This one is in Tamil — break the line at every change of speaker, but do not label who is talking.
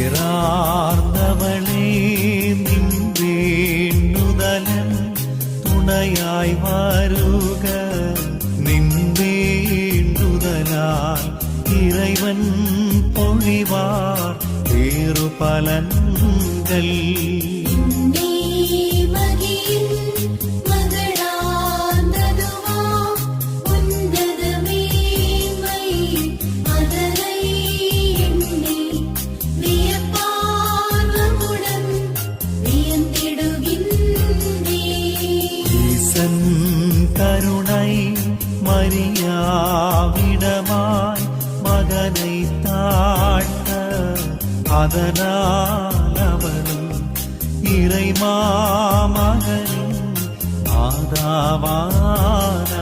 பேரார்ந்தவளே நின் வேண்டுதலன் துணையாய் வருக. நின் வேண்டுதலால் இறைவன் பொழிவார் பேரு பலன்கள். கருணை மரியாவிடமாய் மகனை தாழ்த்த அதனால் அவனும் இறைமாமகனின் ஆதாவான